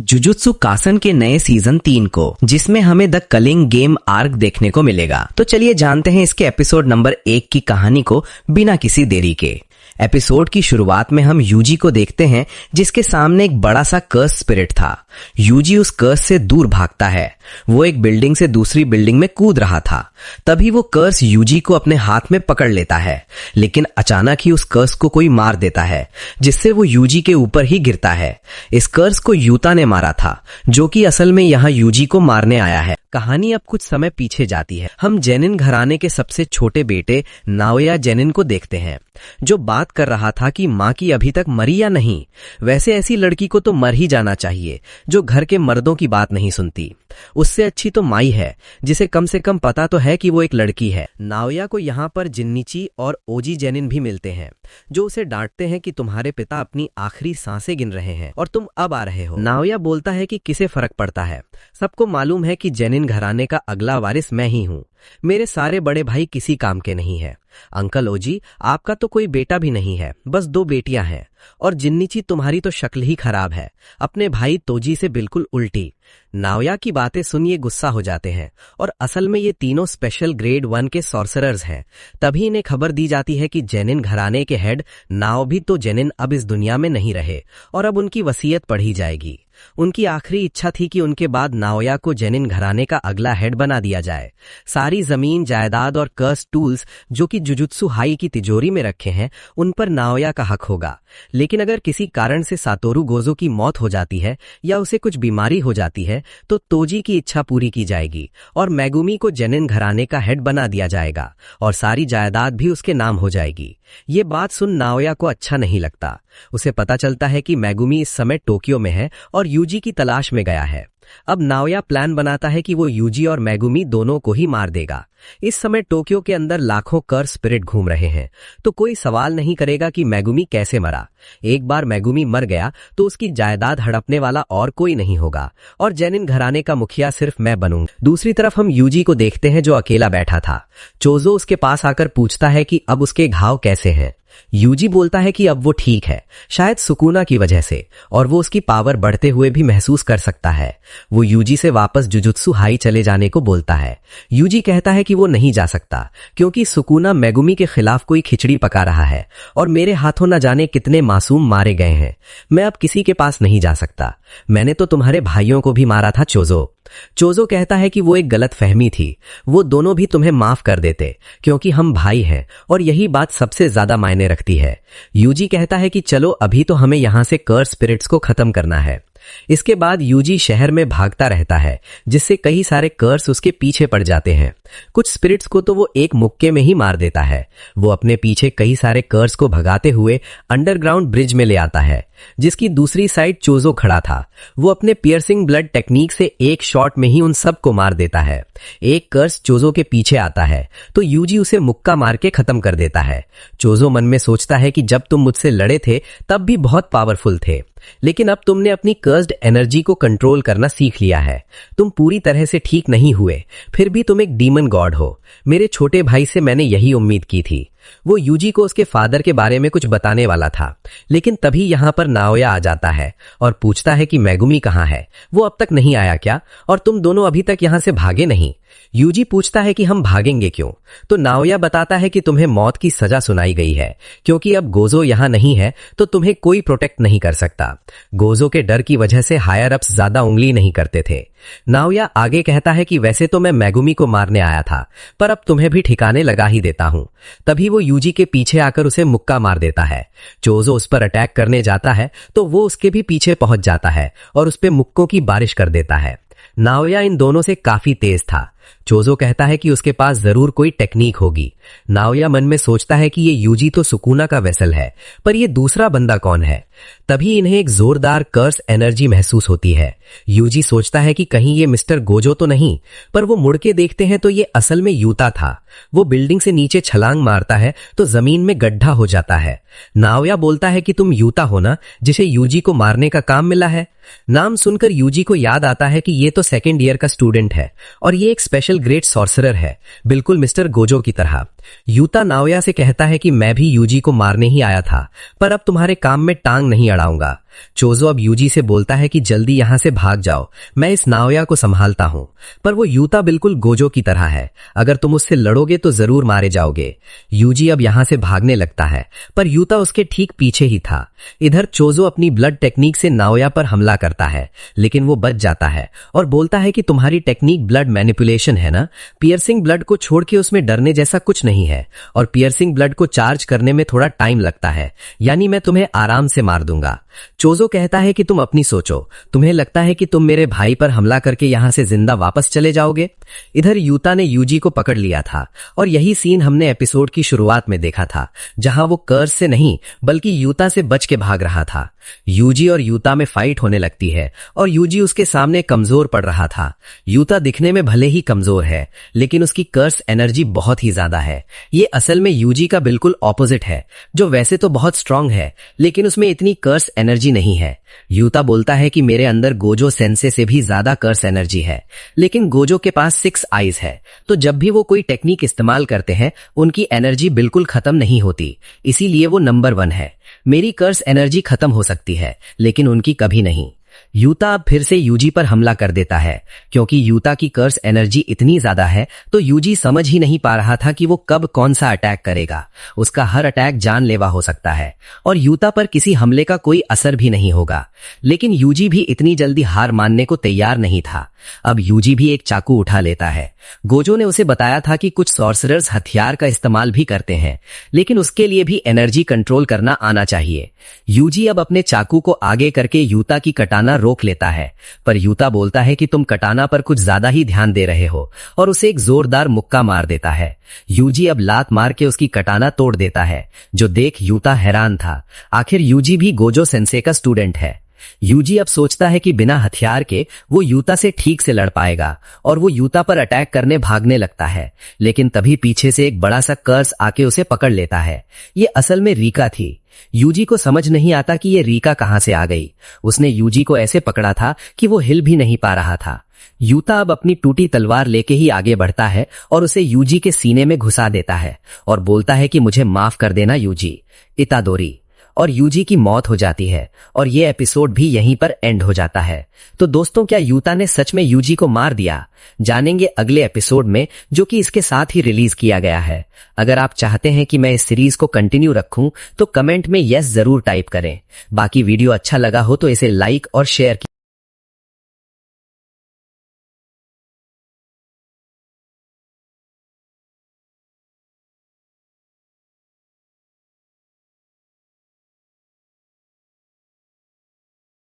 Jujutsu Kasan के नए season 3 को, जिसमें हमें द कलिंग गेम आर्क देखने को मिलेगा। तो चलिए जानते हैं इसके एपिसोड नंबर 1 की कहानी को बिना किसी देरी के। एपिसोड की शुरुआत में हम यूजी को देखते हैं, जिसके सामने एक बड़ा सा कर्स स्पिरिट था। यूजी उस कर्स से दूर भागता है। वो एक बिल्डिंग से दूसरी बिल्डिंग में कूद रहा था। तभी वो कर्स यूजी को अपने हाथ में पकड़ लेता है, लेकिन अचानक ही उस कर्स को कोई मार देता है, जिससे वो यूजी के ऊपर ही गिरता है। इस कर्स को यूता ने मारा था, जो कि असल में यहाँ यूजी को मारने आया है। कहानी अब कुछ समय पीछे जाती है। हम जेनिन घराने के सबसे छोटे बेटे नाओया जेनिन को देखते हैं, जो बात कर रहा था कि माँ की अभी तक मरी या नहीं। वैसे ऐसी लड़की को तो मर ही जाना चाहिए, जो घर के मर्दों की बात नहीं सुनती। उससे अच्छी तो माई है, जिसे कम से कम पता तो है कि वो एक लड़की है। नाओया को यहाँ पर जिन्निची और ओजी जेनिन भी मिलते हैं, जो उसे डांटते हैं कि तुम्हारे पिता अपनी आखिरी सांसें गिन रहे हैं और तुम अब आ रहे हो। नाओया बोलता है कि किसे फर्क पड़ता है, सबको मालूम है कि जेनिन घराने का अगला वारिस मैं ही हूँ। मेरे सारे बड़े भाई किसी काम के नहीं है। अंकल ओजी, आपका तो कोई बेटा भी नहीं है, बस 2 बेटियां हैं। और जिन्निची, तुम्हारी तो शक्ल ही खराब है, अपने भाई तोजी से बिल्कुल उल्टी। नाओया की बातें सुन ये गुस्सा हो जाते हैं, और असल में ये तीनों स्पेशल ग्रेड 1 के सॉर्सरर्स हैं। तभी इन्हें खबर दी जाती है कि जेनिन घराने के हेड नाओ भी तो जेनिन अब इस दुनिया में नहीं रहे, और अब उनकी वसीयत पढ़ी जाएगी। उनकी आखिरी इच्छा थी कि उनके बाद नाओया को जेनिन घराने का अगला हेड बना दिया जाए। सारी जमीन, जायदाद और कर्स टूल्स जो कि जुजुत्सु हाई की तिजोरी में रखे हैं, उन पर नाओया का हक होगा। लेकिन अगर किसी कारण से सातोरू गोजो की मौत हो जाती है या उसे कुछ बीमारी हो जाती है, तो तोजी की इच्छा पूरी की जाएगी और मैगुमी को जेनिन घराने का हेड बना दिया जाएगा और सारी जायदाद भी उसके नाम हो जाएगी। ये बात सुन नाओया को अच्छा नहीं लगता। उसे पता चलता है कि मैगुमी इस समय टोक्यो में है और यूजी की तलाश में गया है। अब नाओया प्लान बनाता है कि वो यूजी और मैगुमी दोनों को ही मार देगा। इस समय टोक्यो के अंदर लाखों कर्स स्पिरिट घूम रहे हैं, तो कोई सवाल नहीं करेगा कि मैगुमी कैसे मरा। एक बार मैगुमी मर गया तो उसकी जायदाद हड़पने वाला और कोई नहीं होगा और जेनिन घराने का मुखिया सिर्फ मैं बनूंगा। दूसरी तरफ हम यूजी को देखते हैं, जो अकेला बैठा था। चोजो उसके पास आकर पूछता है कि अब उसके घाव कैसे हैं। यूजी बोलता है कि अब वो ठीक है, शायद सुकुना की वजह से, और वो उसकी पावर बढ़ते हुए भी महसूस कर सकता है। वो यूजी से वापस जुजुत्सु हाई चले जाने को बोलता है। यूजी कहता है कि वो नहीं जा सकता, क्योंकि सुकुना मैगुमी के खिलाफ कोई खिचड़ी पका रहा है और मेरे हाथों न जाने कितने मासूम मारे गए हैं। मैं अब किसी के पास नहीं जा सकता। मैंने तो तुम्हारे भाइयों को भी मारा था चोजो। चोजो कहता है कि वो एक गलत फहमी थी, वो दोनों भी तुम्हें माफ कर देते, क्योंकि हम भाई हैं और यही बात सबसे ज्यादा मायने रखती है। यूजी कहता है कि चलो अभी तो हमें यहां से कर्स स्पिरिट्स को खत्म करना है। इसके बाद यूजी शहर में भागता रहता है, जिससे कई सारे कर्स उसके पीछे पड़ जाते हैं। कुछ स्पिरिट्स को तो वो एक मुक्के में ही मार देता है। वो अपने पीछे कई सारे कर्स को भगाते हुए अंडरग्राउंड ब्रिज में ले आता है, जिसकी दूसरी साइड चोजो खड़ा था। वो अपने पियर्सिंग ब्लड टेक्निक से एक शॉट में ही उन सब को मार देता है। एक कर्स चोजो के पीछे आता है तो यूजी उसे मुक्का मार के खत्म कर देता है। चोजो मन में सोचता है कि जब तुम मुझसे लड़े थे तब भी बहुत पावरफुल थे, लेकिन अब तुमने अपनी कर्स्ड एनर्जी को कंट्रोल करना सीख लिया है। तुम पूरी तरह से ठीक नहीं हुए, फिर भी तुम एक डीमन गॉड हो। मेरे छोटे भाई से मैंने यही उम्मीद की थी। वो यूजी को उसके फादर के बारे में कुछ बताने वाला था, लेकिन तभी यहां पर नाओया आ जाता है और पूछता है कि मैगुमी कहाँ है, वो अब तक नहीं आया क्या, और तुम दोनों अभी तक यहां से भागे नहीं। यूजी पूछता है कि हम भागेंगे क्यों, तो नाओया बताता है कि तुम्हें मौत की सजा सुनाई गई है, क्योंकि अब गोजो यहां नहीं है तो तुम्हें कोई प्रोटेक्ट नहीं कर सकता। गोजो के डर की वजह से हायर अप्स ज्यादा उंगली नहीं करते थे। नाओया आगे कहता है कि वैसे तो मैं मैगुमी को मारने आया था, पर अब तुम्हें भी ठिकाने लगा ही देता हूं। तभी वो यूजी के पीछे आकर उसे मुक्का मार देता है। चोजो उस पर अटैक करने जाता है तो वो उसके भी पीछे पहुंच जाता है और उस पे मुक्कों की बारिश कर देता है। नाओया इन दोनों से काफी तेज था। चोजो कहता है कि उसके पास जरूर कोई टेक्निक होगी। नाओया मन में सोचता है कि ये यूजी तो सुकुना का वेसल है, पर ये दूसरा बंदा कौन है। तभी इन्हें एक जोरदार कर्स एनर्जी महसूस होती है। यूजी सोचता है कि कहीं ये मिस्टर गोजो तो नहीं, पर वो मुड़ के देखते हैं तो ये असल में यूता था। वो बिल्डिंग से नीचे छलांग मारता है तो जमीन में गड्ढा हो जाता है। नाओया बोलता है कि तुम यूता हो ना, जिसे यूजी को मारने का काम मिला है। नाम सुनकर यूजी को याद आता है कि ये तो 2nd ईयर का स्टूडेंट है और ये एक स्पेशल ग्रेट सॉर्सरर है, बिल्कुल मिस्टर गोजो की तरह। यूता नाओया से कहता है कि मैं भी यूजी को मारने ही आया था, पर अब तुम्हारे काम में टांग नहीं अड़ाऊंगा। चोजो अब यूजी से बोलता है कि जल्दी यहां से भाग जाओ, मैं इस नाओया को संभालता हूं। पर वो यूता बिल्कुल गोजो की तरह है, अगर तुम उससे लड़ोगे तो जरूर मारे जाओगे। यूजी अब यहां से भागने लगता है, पर यूता उसके ठीक पीछे ही था। इधर चोजो अपनी ब्लड टेक्निक से नाओया पर हमला करता है, लेकिन वो बच जाता है और बोलता है कि तुम्हारी टेक्निक ब्लड मैनिपुलेशन है ना, पियर्सिंग ब्लड को छोड़ के उसमें डरने जैसा कुछ नहीं है, और पियर्सिंग ब्लड को चार्ज करने में थोड़ा टाइम लगता है, यानी मैं तुम्हें आराम से मार दूंगा। चोजो कहता है कि तुम अपनी सोचो, तुम्हें लगता है कि तुम मेरे भाई पर हमला करके यहां से जिंदा वापस चले जाओगे। इधर यूता ने यूजी को पकड़ लिया था, और यही सीन हमने एपिसोड की शुरुआत में देखा था, जहां वो कर्स से नहीं बल्कि यूता से बच के भाग रहा था। यूजी और यूता में फाइट होने लगती है और यूजी उसके सामने कमजोर पड़ रहा था। यूता दिखने में भले ही कमजोर है, लेकिन उसकी कर्स एनर्जी बहुत ही ज्यादा है। ये असल में यूजी का बिल्कुल ऑपोजिट है, जो वैसे तो बहुत स्ट्रांग है, लेकिन उसमें इतनी कर्स एनर्जी नहीं है। यूता बोलता है कि मेरे अंदर गोजो सेंसे से भी ज्यादा कर्स एनर्जी है, लेकिन गोजो के पास 6 आईज है, तो जब भी वो कोई टेक्निक इस्तेमाल करते हैं उनकी एनर्जी बिल्कुल खत्म नहीं होती, इसीलिए वो नंबर 1 है। मेरी कर्स एनर्जी खत्म हो सकती है, लेकिन उनकी कभी नहीं। यूता अब फिर से यूजी पर हमला कर देता है, क्योंकि यूता की कर्स एनर्जी इतनी ज्यादा है तो यूजी समझ ही नहीं पा रहा था कि वो कब कौन सा अटैक करेगा। उसका हर अटैक जानलेवा हो सकता है और यूता पर किसी हमले का कोई असर भी नहीं होगा, लेकिन यूजी भी इतनी जल्दी हार मानने को तैयार नहीं था। अब यूजी भी एक चाकू उठा लेता है। गोजो ने उसे बताया था कि कुछ सॉर्सरर्स हथियार का इस्तेमाल भी करते हैं, लेकिन उसके लिए भी एनर्जी कंट्रोल करना आना चाहिए। यूजी अब अपने चाकू को आगे करके यूता की कटाना रोक लेता है, पर यूता बोलता है कि तुम कटाना पर कुछ ज्यादा ही ध्यान दे रहे हो, और उसे एक जोरदार मुक्का मार देता है। यूजी अब लात मार के उसकी कटाना तोड़ देता है, जो देख यूता हैरान था। आखिर यूजी भी गोजो सेंसे का स्टूडेंट है। यूजी अब सोचता है कि बिना हथियार के वो यूता से ठीक से लड़ पाएगा, और वो यूता पर अटैक करने भागने लगता है, लेकिन तभी पीछे से एक बड़ा सा कर्स आके उसे पकड़ लेता है। ये असल में रीका थी। यूजी को समझ नहीं आता कि ये रीका कहां से आ गई। उसने यूजी को ऐसे पकड़ा था कि वो हिल भी नहीं पा रहा था। यूता अब अपनी टूटी तलवार लेके ही आगे बढ़ता है और उसे यूजी के सीने में घुसा देता है और बोलता है कि मुझे माफ कर देना यूजी, इतादोरी। और यूजी की मौत हो जाती है और ये एपिसोड भी यहीं पर एंड हो जाता है। तो दोस्तों, क्या यूता ने सच में यूजी को मार दिया? जानेंगे अगले एपिसोड में, जो कि इसके साथ ही रिलीज किया गया है। अगर आप चाहते हैं कि मैं इस सीरीज को कंटिन्यू रखूं तो कमेंट में यस जरूर टाइप करें। बाकी वीडियो अच्छा लगा हो तो इसे लाइक और शेयर